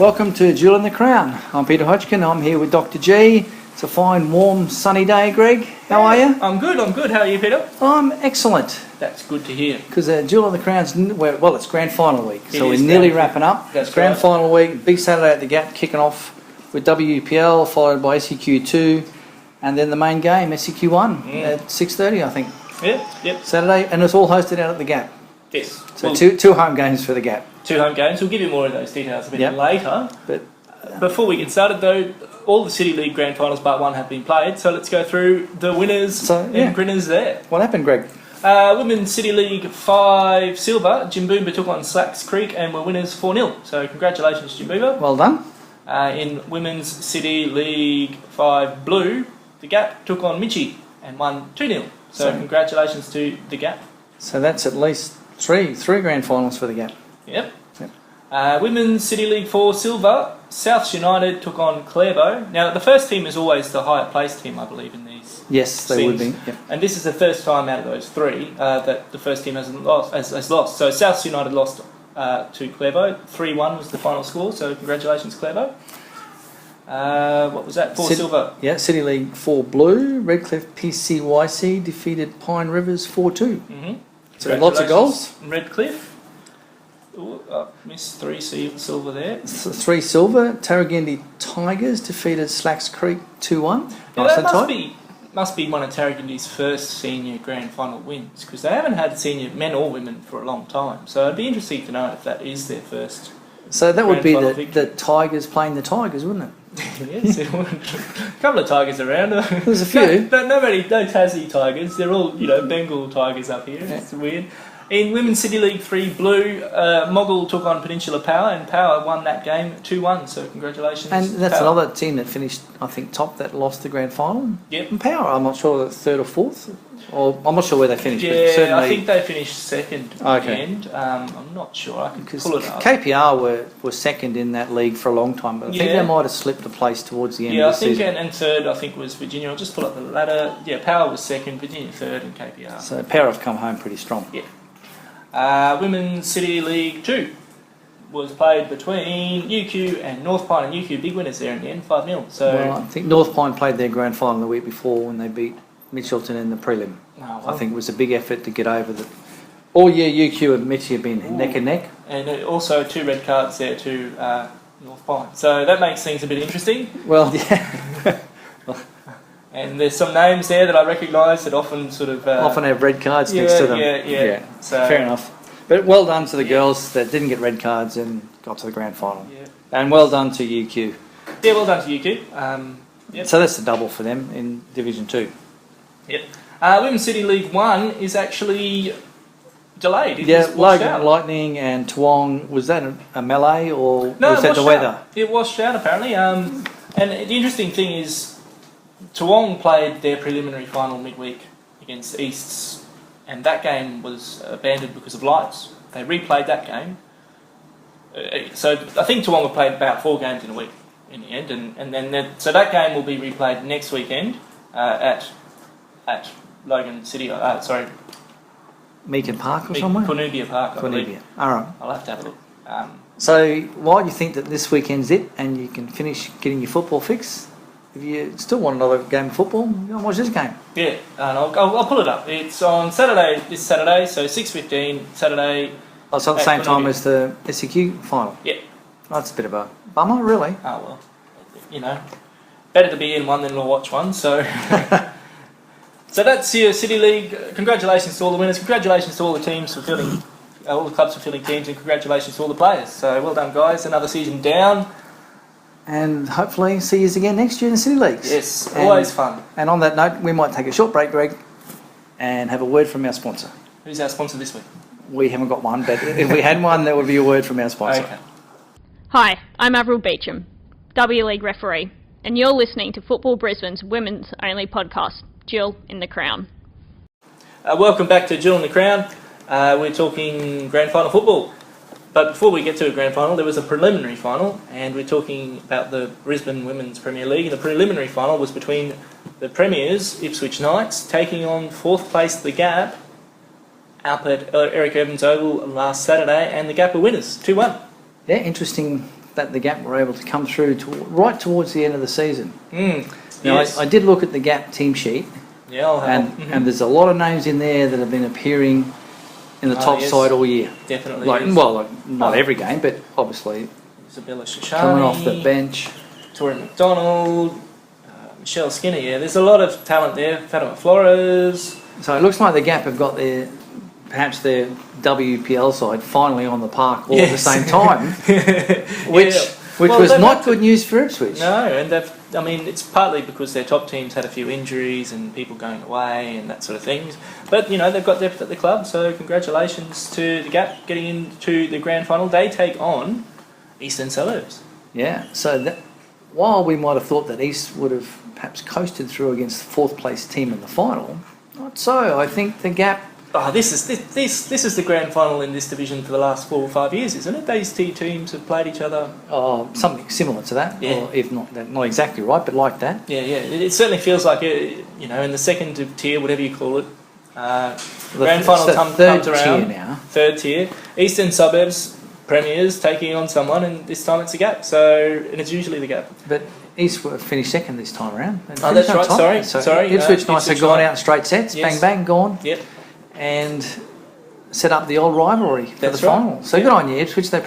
Welcome to Jewel and the Crown. I'm Peter Hodgkin. I'm here with Dr. G. It's a fine, warm, sunny day, Greg. How are you? I'm good. How are you, Peter? I'm excellent. That's good to hear. Because Jewel and the Crown's, it's grand final week. So we're is nearly wrapping up. That's grand right. final week, big Saturday at the Gap, kicking off with WPL, followed by SEQ2, and then the main game, SEQ1, at 6:30, I think. Yep. Saturday, and it's all hosted out at the Gap. Yes. So two home games for the Gap. 2 home games. We'll give you more of those details a bit later. But before we get started, though, all the City League Grand Finals Part 1 have been played, so let's go through the winners and grinners there. What happened, Greg? Women's City League 5 silver, Jimboomba took on Slacks Creek and were winners 4-0. So congratulations, Jimboomba. Well done. In Women's City League 5 blue, the Gap took on Mitchie and won 2-0. So congratulations to the Gap. So that's at least three grand finals for the Gap. Yep. Women's City League 4 silver, Souths United took on Clairvaux. Now, the first team is always the higher placed team, I believe, in these. Yes, they would be. Yep. And this is the first time out of those 3 that the first team has lost. So Souths United lost to Clairvaux. 3-1 was the final score, so congratulations, Clairvaux. What was that? 4 silver. Yeah, City League 4 blue, Redcliffe PCYC defeated Pine Rivers 4-2. Mm-hmm. So lots of goals. Redcliffe. Ooh, missed 3 silver there. 3 silver. Tarragindi Tigers defeated Slacks Creek 2-1. Now that must be one of Tarragindi's first senior grand final wins, because they haven't had senior men or women for a long time. So it'd be interesting to know if that is their first. So that would be the Tigers playing the Tigers, wouldn't it? Yes, a couple of Tigers around. There's a few. No Tassie Tigers. They're all Bengal Tigers up here. Yeah. It's weird. In Women's City League 3 blue, Moggle took on Peninsula Power, and Power won that game 2-1. So congratulations. And that's Power. another team that finished, I think, top that lost the grand final. Yep. And Power, I'm not sure that 3rd or 4th, or I'm not sure where they finished. Yeah, but certainly, I think they finished 2nd at the end. I'm not sure. I can pull it up. KPR were 2nd in that league for a long time, but I think they might have slipped a place towards the end of the season. And 3rd I think was Virginia. I'll just pull up the ladder. Yeah, Power was 2nd, Virginia 3rd, and KPR. So Power have come home pretty strong. Yeah. Women's City League 2 was played between UQ and North Pine, and UQ big winners there in the end, 5-0. So I think North Pine played their grand final the week before when they beat Mitchelton in the prelim. I think it was a big effort to get over that. All year UQ and Mitchie have been neck and neck. And also 2 red cards there to North Pine. So that makes things a bit interesting. Well, yeah. And there's some names there that I recognise that often often have red cards next to them. Yeah. So, fair enough. But well done to the girls that didn't get red cards and got to the grand final. Yeah. And well done to UQ. Yeah, well done to UQ. Yep. So that's the double for them in Division 2. Yep. Women's City League 1 is actually delayed. Logan Lightning and Toowong, was that a melee or was that the weather? It washed out apparently. And the interesting thing is Toowong played their preliminary final midweek against Easts, and that game was abandoned because of lights. They replayed that game. So I think Toowong have played about 4 games in a week in the end, so that game will be replayed next weekend at Logan City. Meakin Park or somewhere? Cornubia Park, I believe. All right. I'll have to have a look. So why do you think that this weekend's it and you can finish getting your football fix? If you still want another game of football, go and watch this game. Yeah, and I'll pull it up. It's on Saturday, this Saturday, so 6:15 Saturday. Oh, it's at the same time as the SEQ final? Yeah. That's a bit of a bummer, really. Oh, well, better to be in one than to watch one, so... So that's your City League. Congratulations to all the winners. Congratulations to all the teams for filling, all the clubs for filling teams, and congratulations to all the players. So well done, guys. Another season down. And hopefully see you again next year in the City Leagues. Yes, always fun. And on that note, we might take a short break, Greg, and have a word from our sponsor. Who's our sponsor this week? We haven't got one, but if we had one, that would be a word from our sponsor. Okay. Hi, I'm Avril Beecham, W League referee, and you're listening to Football Brisbane's women's only podcast, Jill in the Crown. Welcome back to Jill in the Crown. We're talking grand final football. But before we get to a grand final, there was a preliminary final, and we're talking about the Brisbane Women's Premier League. And the preliminary final was between the premiers, Ipswich Knights, taking on 4th place The Gap, up at Eric Evans Oval last Saturday, and The Gap were winners, 2-1. Yeah, interesting that the Gap were able to come through right towards the end of the season. Now, Yes. I did look at the Gap team sheet, Yeah, I'll have. and there's a lot of names in there that have been appearing in the top Yes. side all year. Definitely. Like, is. well, not every game, but obviously Isabella Shashani, coming off the bench. Tori McDonald, Michelle Skinner. Yeah, there's a lot of talent there. Fatima Flores. So it looks like the Gap have got perhaps their WPL side finally on the park all at the same time, which Well, was not good news for Ipswich. No, and I mean, it's partly because their top teams had a few injuries and people going away and that sort of things. But, they've got depth at the club, so congratulations to the Gap getting into the grand final. They take on Eastern Suburbs. Yeah, so while we might have thought that East would have perhaps coasted through against the fourth place team in the final, not so. I think the Gap... Oh, this is the grand final in this division for the last 4 or 5 years, isn't it? These two teams have played each other. Oh, something similar to that, Yeah. or if not exactly right, but like that. Yeah. It certainly feels like in the second tier, whatever you call it, grand final comes third around. tier now. Third tier, Eastern Suburbs premiers taking on someone, and this time it's the Gap. And it's usually the Gap. But East were finished second this time around. Oh, that's right. Sorry. Ipswich Knights have gone out straight sets, Yes. bang bang, gone. Yep. And set up the old rivalry for That's the right. final. So good on you, Ipswich. They've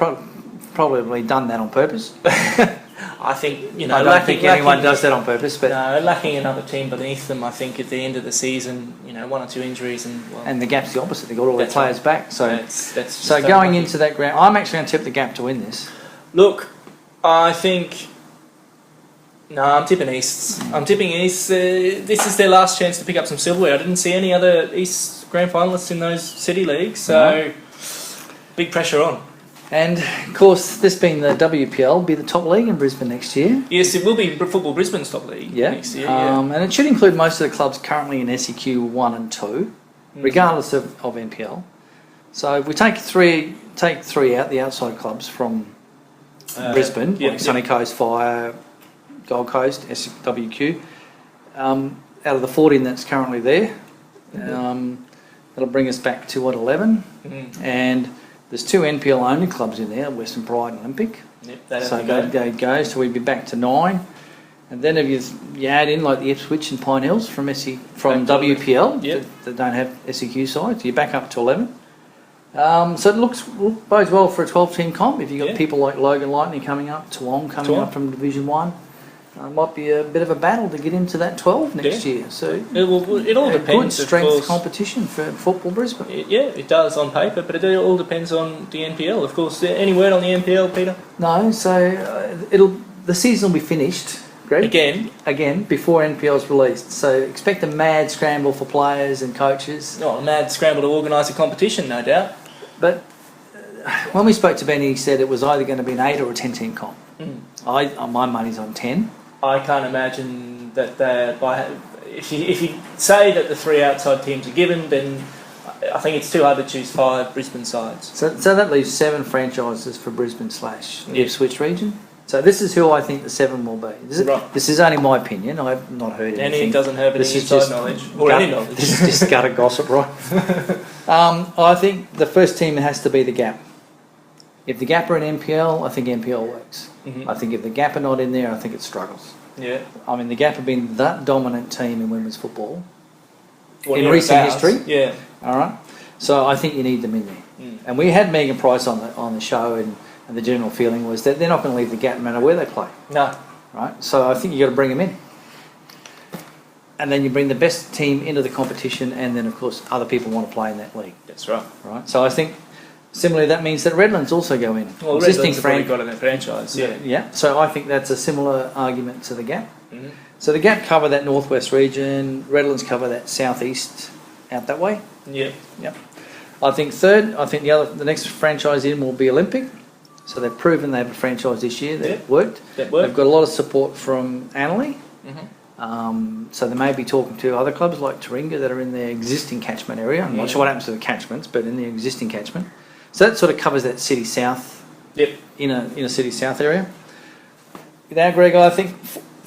probably done that on purpose. I think I don't think anyone does that on purpose, but lacking another team beneath them. I think at the end of the season, 1 or 2 injuries, and the Gap's the opposite. They got all their That's players back. So that's so going into that ground, I'm actually going to tip the Gap to win this. Look, I think. No, I'm tipping East. I'm tipping East. This is their last chance to pick up some silverware. I didn't see any other East grand finalists in those city leagues, so big pressure on. And of course, this being the WPL, will be the top league in Brisbane next year. Yes, it will be Football Brisbane's top league next year. And it should include most of the clubs currently in SEQ 1 and 2, regardless of NPL. So if we take three out, the outside clubs from Brisbane, like Sunny Coast, Fire, Gold Coast, SWQ, out of the 14 that's currently there, that'll bring us back to 11. And there's 2 NPL only clubs in there, Western Pride and Olympic. Yep, so they'd go, so we'd be back to 9. And then if you add in like the Ipswich and Pine Hills from WPL that don't have SEQ sides, you're back up to 11. So it bodes well for a 12-team comp. If you've got people like Logan Lightning coming up, Toowong coming up from Division 1, might be a bit of a battle to get into that 12 next year. So it all depends. Good strength competition for Football Brisbane. It does on paper, but it all depends on the NPL. Of course, any word on the NPL, Peter? No. So the season will be finished. Greg? Again, before NPL's released. So expect a mad scramble for players and coaches. Oh, a mad scramble to organise a competition, no doubt. But when we spoke to Benny, he said it was either going to be an 8 or a 10-team comp. My money's on 10. I can't imagine that if you say that the 3 outside teams are given, then I think it's too hard to choose 5 Brisbane sides. So that leaves 7 franchises for Brisbane / Ipswich region. So this is who I think the 7 will be. This is only my opinion. I've not heard anything. And he doesn't have any inside knowledge or any knowledge. This is just gutter gossip, right? I think the first team has to be the Gap. If the Gap are in NPL, I think NPL works. I think if the Gap are not in there, I think it struggles. Yeah. I mean, the Gap have been that dominant team in women's football in recent history. Yeah. All right. So I think you need them in there. And we had Megan Price on the show, and the general feeling was that they're not going to leave the Gap no matter where they play. No. Right. So I think you got to bring them in. And then you bring the best team into the competition, and then of course other people want to play in that league. That's right. Right. So I think similarly that means that Redlands also go in. Well, Redlands have already got in their franchise. Yeah. So I think that's a similar argument to the Gap. So the Gap cover that northwest region, Redlands cover that southeast out that way. Yeah. Yep. I think third. I think the next franchise in will be Olympic. So they've proven they have a franchise this year that worked. They've got a lot of support from Annalee. So they may be talking to other clubs like Taringa that are in their existing catchment area. I'm not sure what happens to the catchments, but in the existing catchment. So that sort of covers that city south. In a city south area. Now, Greg, I think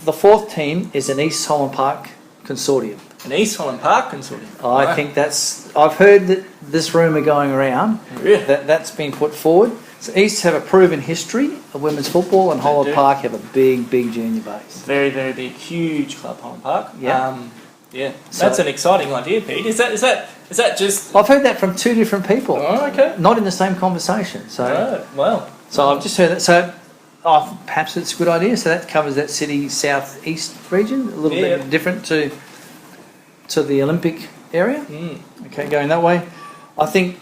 the 4th team is an East Holland Park consortium. An East Holland Park consortium. I think I've heard that this rumour going around. Really? That's been put forward. So East have a proven history of women's football, and Holland Park have a big junior base. Very, very big, huge club, Holland Park. Yeah. Yeah, that's an exciting idea, Pete. Is that just? I've heard that from two different people. Oh, okay. Not in the same conversation. So, well. So I've just heard that. So, perhaps it's a good idea. So that covers that city southeast region, a little bit different to the Olympic area. Okay, going that way. I think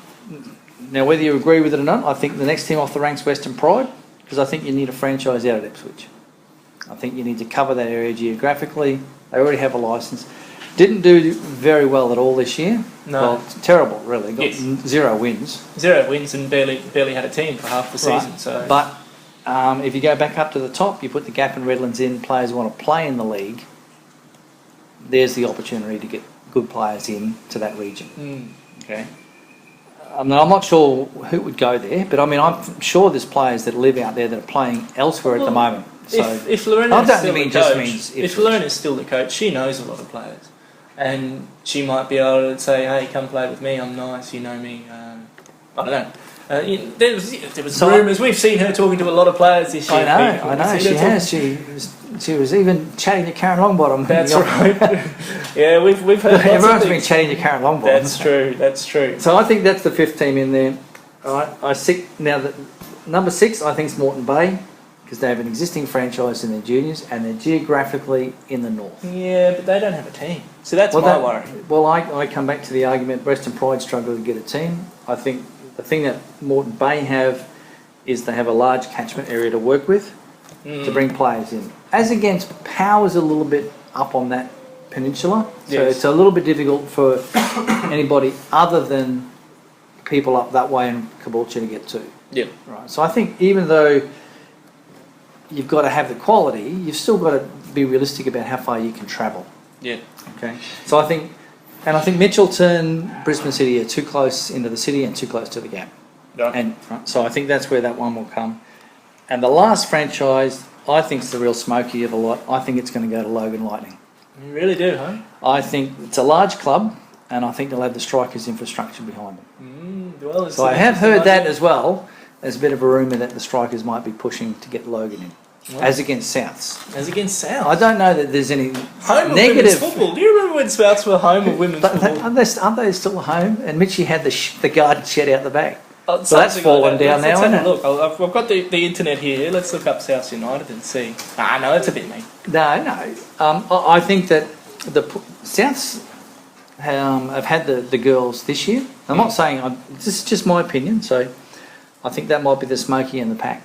now whether you agree with it or not, I think the next team off the ranks, Western Pride, because I think you need a franchise out at Ipswich. I think you need to cover that area geographically. They already have a licence. Didn't do very well at all this year. No. Well, terrible, really. Got 0 wins. 0 wins and barely had a team for half the season. Right. So, but if you go back up to the top, you put the Gap and Redlands in, players who want to play in the league, there's the opportunity to get good players in to that region. Okay. I'm not sure who would go there, but I mean, I'm sure there's players that live out there that are playing elsewhere at the moment. So if Lorena if Lorena's still the coach, she knows a lot of players. And she might be able to say, "Hey, come play with me. I'm nice. You know me." I don't know. There was rumours. We've seen her talking to a lot of players this year. I know. She has. She was even chatting to Karen Longbottom. That's right. Yeah, we've heard. Everyone's been chatting to Karen Longbottom. That's true. So I think that's the 5th team in there. All right. Now number 6, I think is Moreton Bay, because they have an existing franchise in their juniors and they're geographically in the north. Yeah, but they don't have a team. So that's my worry. Well, I come back to the argument Western Pride struggle to get a team. I think the thing that Moreton Bay have is they have a large catchment area to work with to bring players in. As against Power's a little bit up on that peninsula, so it's a little bit difficult for anybody other than people up that way in Caboolture to get to. Yeah. Right. So I think even though you've got to have the quality, you've still got to be realistic about how far you can travel. Yeah. Okay. So I think Mitchelton, Brisbane City are too close into the city and too close to the Gap. Yeah. And so I think that's where that one will come. And the last franchise, I think, is the real smoky of the lot. I think it's going to go to Logan Lightning. You really do, huh? I think it's a large club, and I think they'll have the Strikers' infrastructure behind them. So I have heard that as well. There's a bit of a rumour that the Strikers might be pushing to get Logan in. As against Souths. As against Souths? I don't know that there's any home negative... of women's football. Do you remember when Souths were home of women's football? Aren't they still home? And Mitchie had the garden shed out the back. So that's like fallen that. down now, isn't it? Look, I've got the internet here. Let's look up Souths United and see. No, that's a bit mean. No. I think that the Souths have had the girls this year. I'm not saying... This is just my opinion, so I think that might be the smoky in the pack.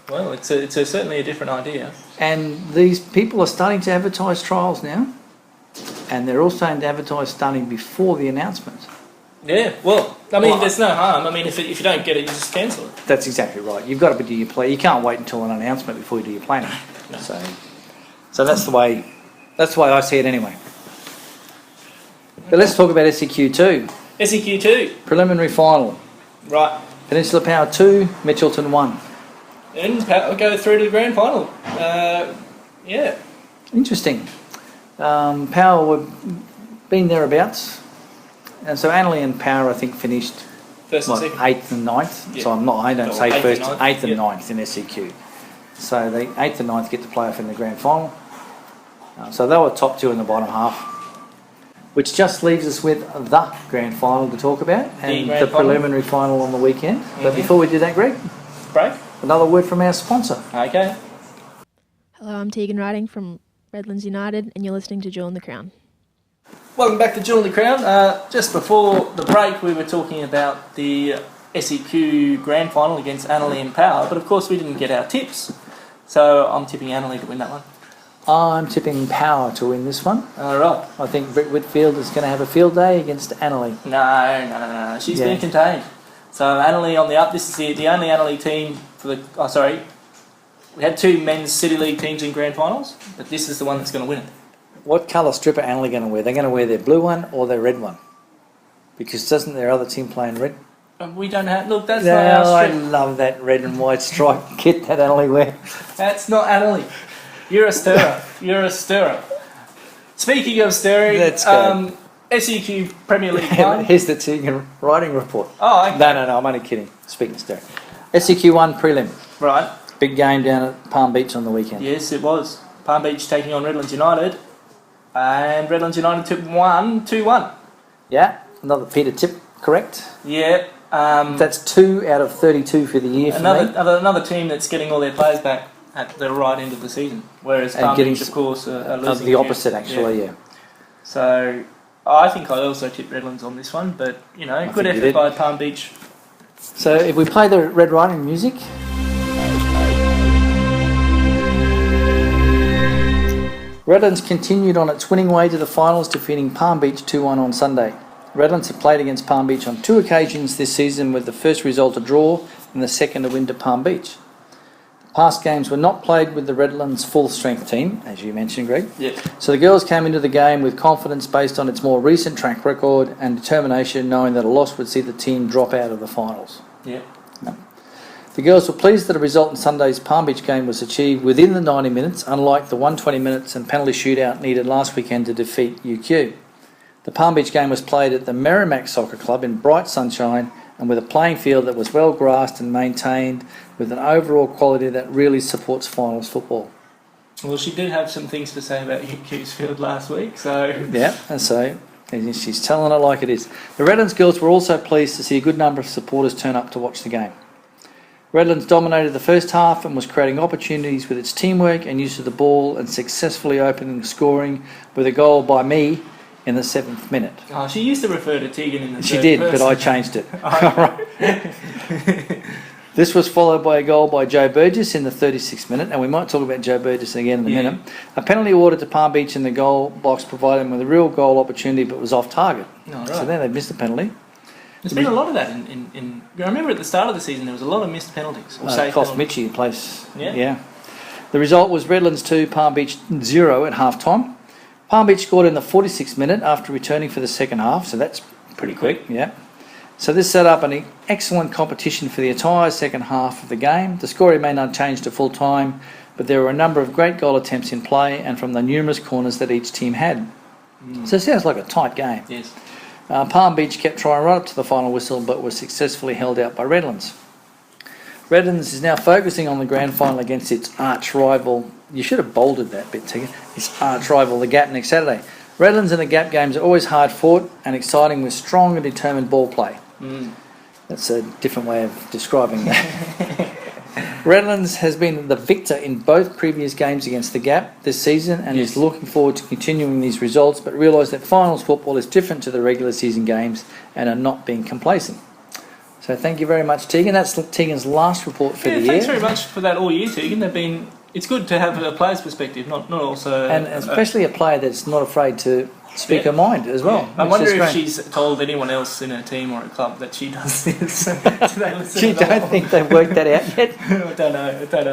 Well, it's certainly a different idea. And these people are starting to advertise trials now, and they're all starting to advertise starting before the announcement. Yeah, well, I mean, there's no harm. I mean, if you don't get it, you just cancel it. That's exactly right. You've got to do your play. You can't wait until an announcement before you do your planning. No. So that's the way I see it anyway. But let's talk about SEQ2. SEQ2. Preliminary final. Right. Peninsula Power 2, Mitchelton 1. And go through to the grand final. Yeah. Interesting. Power have been thereabouts. And so Annerley and Power, I think, finished first and second. 8th and 9th. Yeah. So I don't say first, 8th and 9th in SEQ. So the 8th and 9th get to play off in the grand final. So they were top 2 in the bottom half, which just leaves us with the grand final to talk about and the preliminary final on the weekend. But before we do that, Greg, break. Another word from our sponsor. Okay. Hello, I'm Tegan Riding from Redlands United, and you're listening to Jewel in the Crown. Welcome back to Jewel in the Crown. Just before the break, we were talking about the SEQ Grand Final against Annerley and Power, but of course we didn't get our tips. So I'm tipping Annerley to win that one. I'm tipping Power to win this one. All right. I think Britt Whitfield is going to have a field day against Annerley. No. She's been contained. So Annerley on the up. This is the only Annerley team for the... Oh, sorry. We had 2 men's City League teams in grand finals, but this is the one that's going to win it. What colour strip are Annerley going to wear? They're going to wear their blue one or their red one? Because doesn't their other team play in red? We don't have... Look, that's not our strip. I love that red and white stripe kit that Annerley wear. That's not Annerley. You're a stirrer. Speaking of stirring... Let's go. SEQ Premier League 1. Here's the Tegan Riding report. Oh, okay. No, I'm only kidding. Speaking of stirring. SEQ1 prelim. Right. Big game down at Palm Beach on the weekend. Yes, it was. Palm Beach taking on Redlands United. And Redlands United took 2-1. Yeah, another Peter tip, correct? Yeah. That's 2 out of 32 for the year for me. Another team that's getting all their players back at the right end of the season. Whereas Palm Beach, of course, are losing. The opposite, actually, yeah. So, I think I also tipped Redlands on this one. But, good effort by Palm Beach. So, if we play the Red Riding music... Redlands continued on its winning way to the finals, defeating Palm Beach 2-1 on Sunday. Redlands have played against Palm Beach on 2 occasions this season, with the first result a draw and the second a win to Palm Beach. The past games were not played with the Redlands full-strength team, as you mentioned, Greg. Yep. So the girls came into the game with confidence based on its more recent track record and determination, knowing that a loss would see the team drop out of the finals. Yep. No. The girls were pleased that a result in Sunday's Palm Beach game was achieved within the 90 minutes, unlike the 120 minutes and penalty shootout needed last weekend to defeat UQ. The Palm Beach game was played at the Merrimack Soccer Club in bright sunshine and with a playing field that was well grassed and maintained, with an overall quality that really supports finals football. Well, she did have some things to say about UQ's field last week, so... Yeah, and so she's telling it like it is. The Redlands girls were also pleased to see a good number of supporters turn up to watch the game. Redlands dominated the first half and was creating opportunities with its teamwork and use of the ball, and successfully opening scoring with a goal by me in the 7th minute. Oh, she used to refer to Tegan in the She did, person. but I changed it. This was followed by a goal by Joe Burgess in the 36th minute, and we might talk about Joe Burgess again in a minute. A penalty awarded to Palm Beach in the goal box provided them with a real goal opportunity, but was off target. Oh, right. So then they missed the penalty. There's been a lot of that in I remember at the start of the season there was a lot of missed penalties. Or safe cost penalties. Mitchie a place. Yeah. The result was Redlands 2, Palm Beach 0 at half-time. Palm Beach scored in the 46th minute after returning for the second half, so that's pretty quick. Yeah. So this set up an excellent competition for the entire second half of the game. The score remained unchanged to full time, but there were a number of great goal attempts in play and from the numerous corners that each team had. So it sounds like a tight game. Yes. Palm Beach kept trying right up to the final whistle, but was successfully held out by Redlands. Redlands is now focusing on the grand final against its arch rival. You should have bolded that bit, Tegan. Its arch rival, the Gap, next Saturday. Redlands and the Gap games are always hard fought and exciting with strong and determined ball play. That's a different way of describing that. Redlands has been the victor in both previous games against the Gap this season and is looking forward to continuing these results, but realise that finals football is different to the regular season games and are not being complacent. So thank you very much, Tegan. That's Tegan's last report for the year. Thanks very much for that all year, Tegan. It's good to have a player's perspective, not also... And especially a player that's not afraid to speak her mind as well. I wonder if she's told anyone else in her team or a club that she does this. You don't think they've worked that out yet? I don't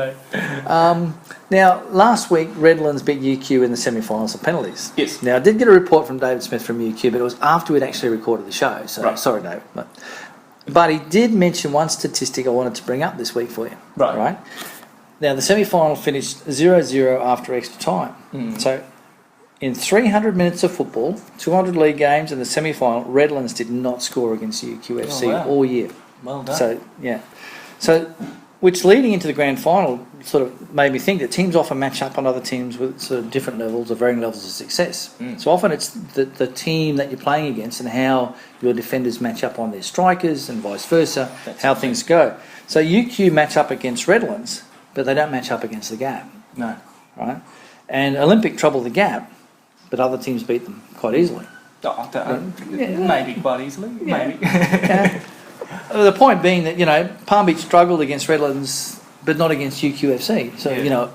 know. Now, last week, Redlands beat UQ in the semi-finals of penalties. Yes. Now, I did get a report from David Smith from UQ, but it was after we'd actually recorded the show, so sorry, David. But he did mention one statistic I wanted to bring up this week for you. Right? Now, the semi-final finished 0-0 after extra time. So, in 300 minutes of football, 200 league games and the semi-final, Redlands did not score against UQFC all year. Well done. So, which leading into the grand final sort of made me think that teams often match up on other teams with sort of different levels or varying levels of success. So often it's the team that you're playing against and how your defenders match up on their strikers and vice versa, how things go. So UQ match up against Redlands, but they don't match up against the Gap. No. Right? And Olympic trouble the Gap, but other teams beat them quite easily. Maybe quite easily. Maybe. The point being that, Palm Beach struggled against Redlands, but not against UQFC. So,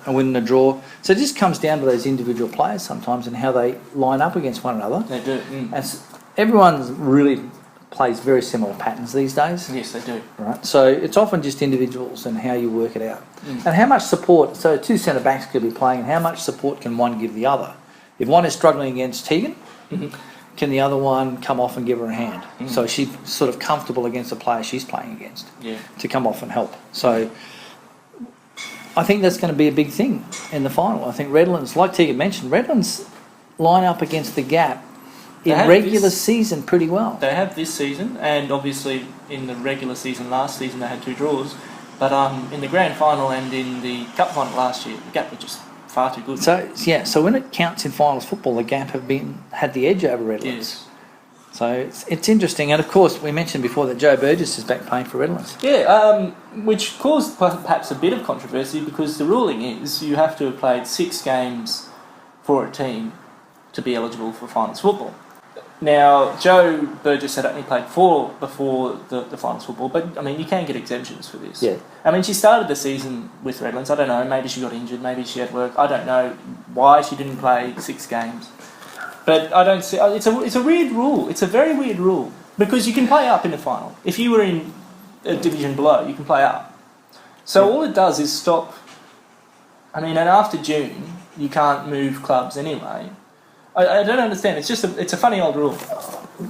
a win and a draw. So it just comes down to those individual players sometimes and how they line up against one another. They do. And everyone really plays very similar patterns these days. Yes, they do. Right. So it's often just individuals and how you work it out. And how much support, so two centre-backs could be playing, and how much support can one give the other? If one is struggling against Tegan, can the other one come off and give her a hand? So she's sort of comfortable against the player she's playing against to come off and help. So I think that's going to be a big thing in the final. I think Redlands, like Tegan mentioned, Redlands line up against the Gap in regular season pretty well. They have this season, and obviously in the regular season last season they had 2 draws. But in the grand final and in the cup final last year, the Gap were just far too good. So when it counts in finals football, the Gap have had the edge over Redlands. Yes. So it's interesting, and of course we mentioned before that Joe Burgess is back playing for Redlands. Yeah, which caused perhaps a bit of controversy because the ruling is you have to have played 6 games for a team to be eligible for finals football. Now, Joe Burgess had only played 4 before the finals football, but I mean you can get exemptions for this. Yeah. I mean she started the season with Redlands. I don't know, maybe she got injured, maybe she had work. I don't know why she didn't play 6 games. But I don't see. It's a weird rule. It's a very weird rule because you can play up in the final. If you were in a division below, you can play up. So all it does is stop. I mean, and after June, you can't move clubs anyway. I don't understand. It's a funny old rule.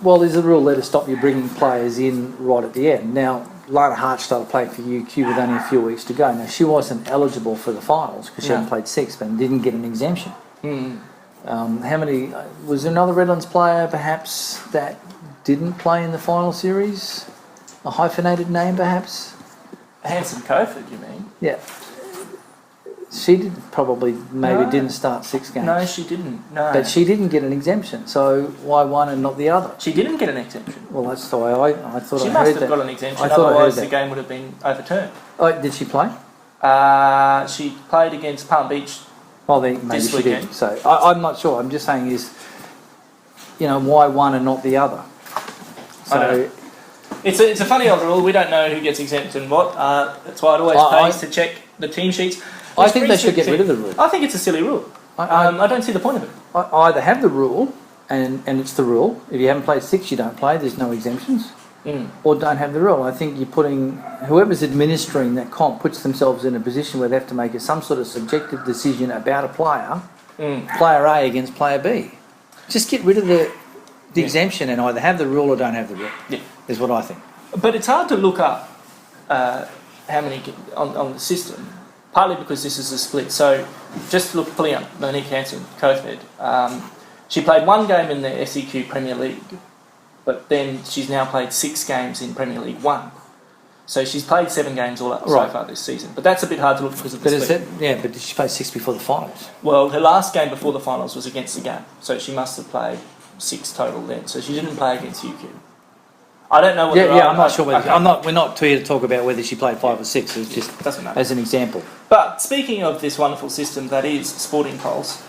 Well, there's a rule there to stop you bringing players in right at the end. Now, Lana Hart started playing for UQ with only a few weeks to go. Now, she wasn't eligible for the finals because she hadn't played 6, but didn't get an exemption. How many? Was there another Redlands player perhaps that didn't play in the final series? A hyphenated name perhaps? Hanson Coford, you mean? Yeah. She didn't start 6 games. No, she didn't. No. But she didn't get an exemption, so why one and not the other? She didn't get an exemption. Well, that's the way I thought I heard that. She must have got an exemption, otherwise the game would have been overturned. Oh, did she play? She played against Palm Beach. Well, then maybe this she weekend. did. So I'm not sure. I'm just saying why one and not the other? So it's a funny old rule. We don't know who gets exempt and what. That's why it always pays to check the team sheets. I think they should get rid of the rule. I think it's a silly rule. I don't see the point of it. I either have the rule, and it's the rule. If you haven't played 6, you don't play. There's no exemptions. Or don't have the rule. I think you're putting whoever's administering that comp puts themselves in a position where they have to make some sort of subjective decision about a player, player A against player B. Just get rid of the exemption and either have the rule or don't have the rule. Yeah, is what I think. But it's hard to look up how many on the system, partly because this is a split. So just pulling up Monique Hanson, Cofed. She played 1 game in the SEQ Premier League. But then she's now played 6 games in Premier League 1. So she's played 7 games all up so far this season. But that's a bit hard to look because of the split. But did she play 6 before the finals? Well, her last game before the finals was against the Gap. So she must have played 6 total then. So she didn't play against UQ. I don't know whether... I'm not sure whether... We're not here to talk about whether she played 5 or 6. It's just doesn't matter. As an example. But speaking of this wonderful system that is Sporting Pulse,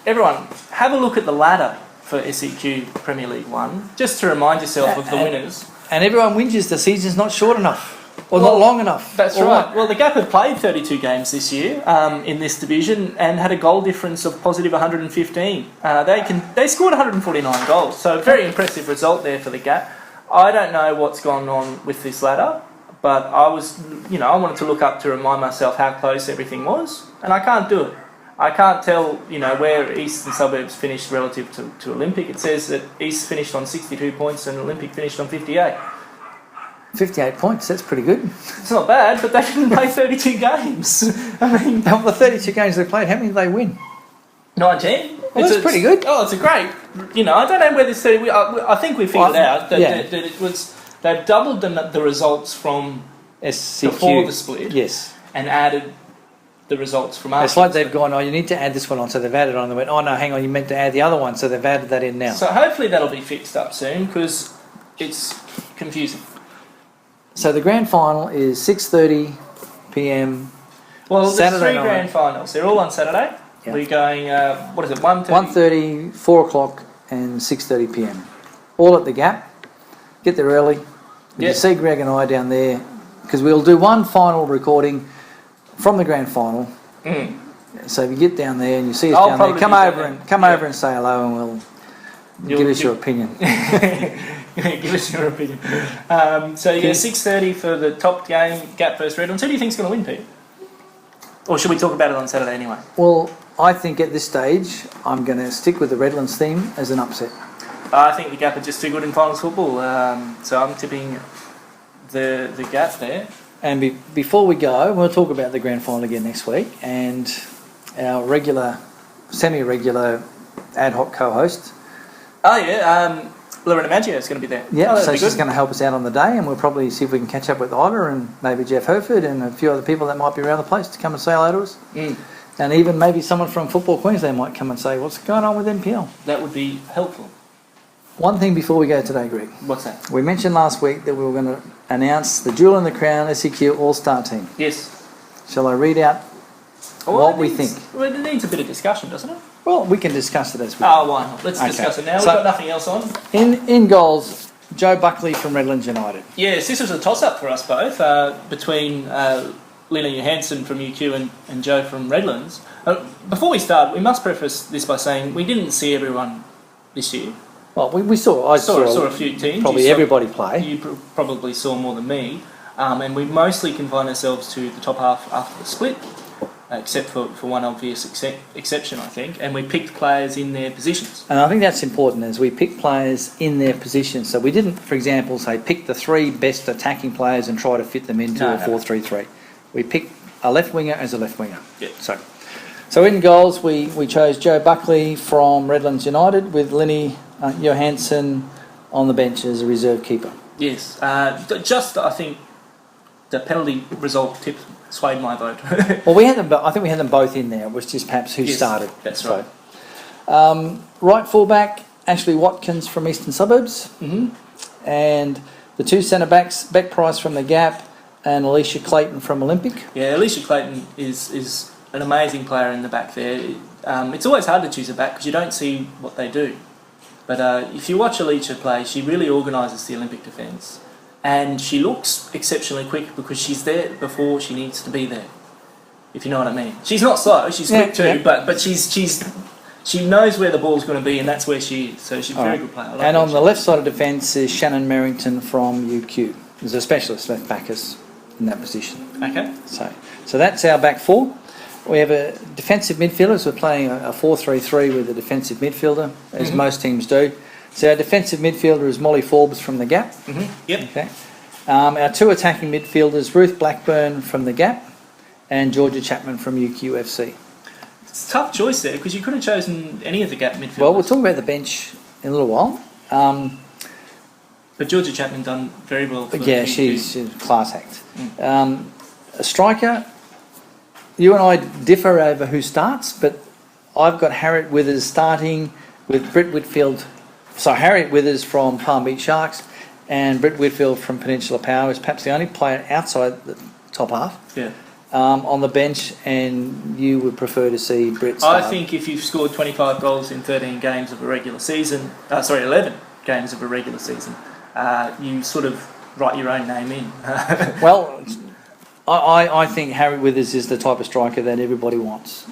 everyone, have a look at the ladder for SEQ Premier League 1, just to remind yourself of the winners. And everyone whinges the season's not short enough, or not long enough. That's right. Well, the Gap have played 32 games this year in this division and had a goal difference of positive 115. They scored 149 goals, so a very impressive result there for the Gap. I don't know what's gone on with this ladder, but I wanted to look up to remind myself how close everything was, and I can't do it. I can't tell, where Eastern Suburbs finished relative to Olympic. It says that East finished on 62 points and Olympic finished on 58. 58 points, that's pretty good. It's not bad, but they didn't play 32 games. I mean... Of the 32 games they played, how many did they win? 19. Well, that's pretty good. Oh, it's a great... I don't know where this... I think we figured out that it was... They've doubled the results from SCQ. Before the split. Yes. And added the results from us. It's like they've gone, you need to add this one on, so they've added on. They went, no, hang on, you meant to add the other one, so they've added that in now. So hopefully that'll be fixed up soon, because it's confusing. So the grand final is 6:30 p.m. Well, Saturday there's 3 night. grand finals. They're all on Saturday. Yep. We're going, 1:30? 1:30, 4 o'clock and 6:30 p.m. All at the Gap. Get there early. You see Greg and I down there, because we'll do one final recording from the grand final. So if you get down there and you see us down there, come over and say hello, and we'll give us your opinion. Give us your opinion. 6:30 for the top game, Gap versus Redlands. Who do you think's going to win, Pete? Or should we talk about it on Saturday anyway? Well, I think at this stage I'm going to stick with the Redlands theme as an upset. I think the Gap are just too good in finals football, so I'm tipping the Gap there. And before we go, we'll talk about the grand final again next week, and our regular, semi-regular ad hoc co-host. Oh yeah, Lorena Maggio is going to be there. Yeah, so that'd be she's good. going to help us out on the day, and we'll probably see if we can catch up with Ida and maybe Jeff Herford and a few other people that might be around the place to come and say hello to us. And even maybe someone from Football Queensland might come and say, what's going on with NPL? That would be helpful. One thing before we go today, Greg. What's that? We mentioned last week that we were going to announce the Jewel in the Crown SEQ All-Star team. Yes. Shall I read out what we think? Well, it needs a bit of discussion, doesn't it? Well, we can discuss it as we Oh, why not? Let's discuss it now. We've got nothing else on. In goals, Joe Buckley from Redlands United. Yes, this was a toss-up for us both, between Lena Johansson from UQ and Joe from Redlands. Before we start, we must preface this by saying we didn't see everyone this year. Well, I saw a few teams. Probably everybody play. You probably saw more than me. And we mostly confined ourselves to the top half after the split, except for one obvious exception, I think. And we picked players in their positions. And I think that's important, as we pick players in their positions. So we didn't, for example, say pick the 3 best attacking players and try to fit them into a 4-3-3. We picked a left winger as a left winger. Yeah. So in goals, we chose Joe Buckley from Redlands United with Linny Johansson on the bench as a reserve keeper. Yes. I think the penalty result tip swayed my vote. Well, we had them. I think we had them both in there. It was just perhaps who started. That's right. Right fullback, Ashley Watkins from Eastern Suburbs, and the 2 centre backs, Beck Price from the Gap and Alicia Clayton from Olympic. Yeah, Alicia Clayton is an amazing player in the back there. It's always hard to choose a back because you don't see what they do. But if you watch Alicia play, she really organises the Olympic defence. And she looks exceptionally quick because she's there before she needs to be there, if you know what I mean. She's not slow, she's quick too, but she knows where the ball's going to be and that's where she is. So she's a very good player. And on the left side of defence is Shannon Merrington from UQ. There's a specialist left backers in that position. Okay. So that's our back 4. We have a defensive midfielder, so we're playing a 4-3-3 with a defensive midfielder, as most teams do. So our defensive midfielder is Molly Forbes from the Gap. Yep. Okay. Our 2 attacking midfielders, Ruth Blackburn from the Gap and Georgia Chapman from UQFC. It's a tough choice there because you could have chosen any of the Gap midfielders. Well, we'll talk about the bench in a little while. But Georgia Chapman done very well. She's a class act. A striker, you and I differ over who starts, but I've got Harriet Withers starting with Harriet Withers from Palm Beach Sharks and Britt Whitfield from Peninsula Power is perhaps the only player outside the top half on the bench, and you would prefer to see Britt start. I think if you've scored 25 goals in 13 games of a regular season, 11 games of a regular season, you sort of write your own name in. Well, I think Harriet Withers is the type of striker that everybody wants.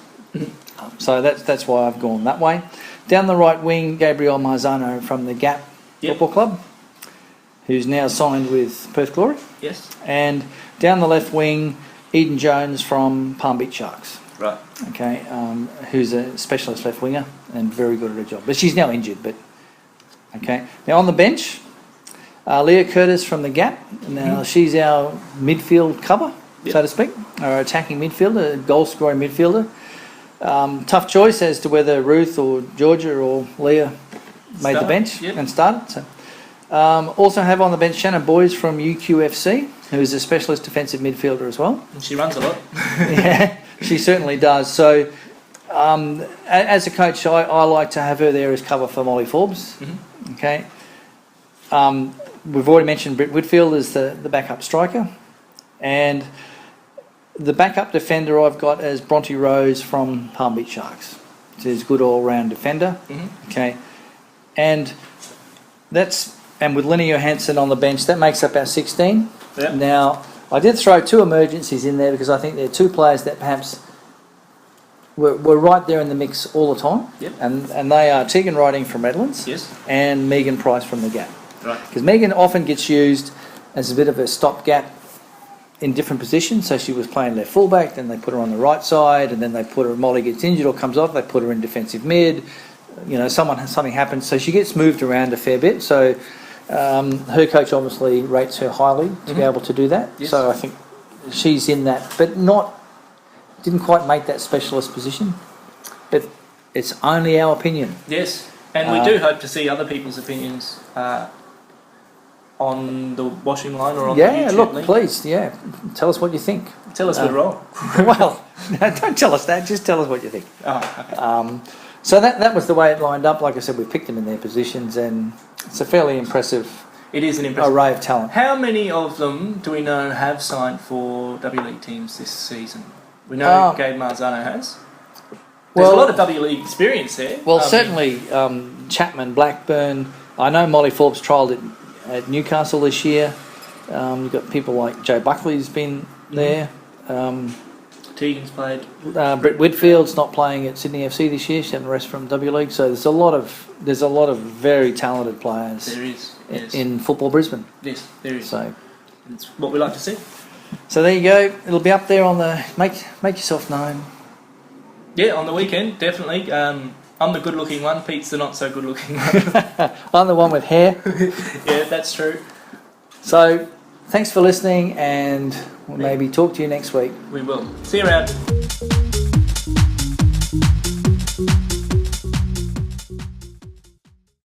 So that's why I've gone that way. Down the right wing, Gabrielle Marzano from the Gap Football Club, who's now signed with Perth Glory. Yes. And down the left wing, Eden Jones from Palm Beach Sharks. Right. Okay, who's a specialist left winger and very good at her job. But she's now injured. Okay. Now on the bench, Leah Curtis from the Gap. Now she's our midfield cover, so to speak, our attacking midfielder, goal scoring midfielder. Tough choice as to whether Ruth or Georgia or Leah made the bench and started. So, also have on the bench Shannon Boys from UQFC, who is a specialist defensive midfielder as well. And she runs a lot. Yeah, she certainly does. So as a coach, I like to have her there as cover for Molly Forbes. Okay. We've already mentioned Britt Whitfield as the backup striker. And the backup defender I've got as Bronte Rose from Palm Beach Sharks. She's a good all-round defender. Okay. And with Linny Johansson on the bench, that makes up our 16. Yep. Now, I did throw 2 emergencies in there because I think they're 2 players that perhaps were right there in the mix all the time. Yep. And they are Tegan Riding from Redlands and Megan Price from the Gap. Right. Because Megan often gets used as a bit of a stopgap in different positions. So she was playing left fullback, then they put her on the right side, and then they put her, Molly gets injured or comes off, they put her in defensive mid. Something happens, so she gets moved around a fair bit. So her coach obviously rates her highly to be able to do that. Yes. So I think she's in that, but didn't quite make that specialist position. But it's only our opinion. Yes. And we do hope to see other people's opinions on the washing line or on the YouTube look, link. please, tell us what you think. Tell us we're wrong. Well, no, don't tell us that. Just tell us what you think. Oh, okay. So that was the way it lined up. Like I said, we picked them in their positions, and it's a fairly impressive. It is an impressive array of talent. How many of them do we know have signed for W League teams this season? We know Gabe Marzano has. There's a lot of W League experience there. Well, certainly Chapman, Blackburn. I know Molly Forbes trialled at Newcastle this year. You've got people like Joe Buckley's been there. Tegan's played. Britt Whitfield's not playing at Sydney FC this year. She's having a rest from W League. So there's a lot of very talented players. There is. Yes. In Football Brisbane. Yes, there is. So it's what we like to see. So there you go. It'll be up there on the make yourself known. Yeah, on the weekend, definitely. I'm the good-looking one. Pete's the not-so-good-looking one. I'm the one with hair. Yeah, that's true. So, thanks for listening, and we'll maybe talk to you next week. We will. See you around.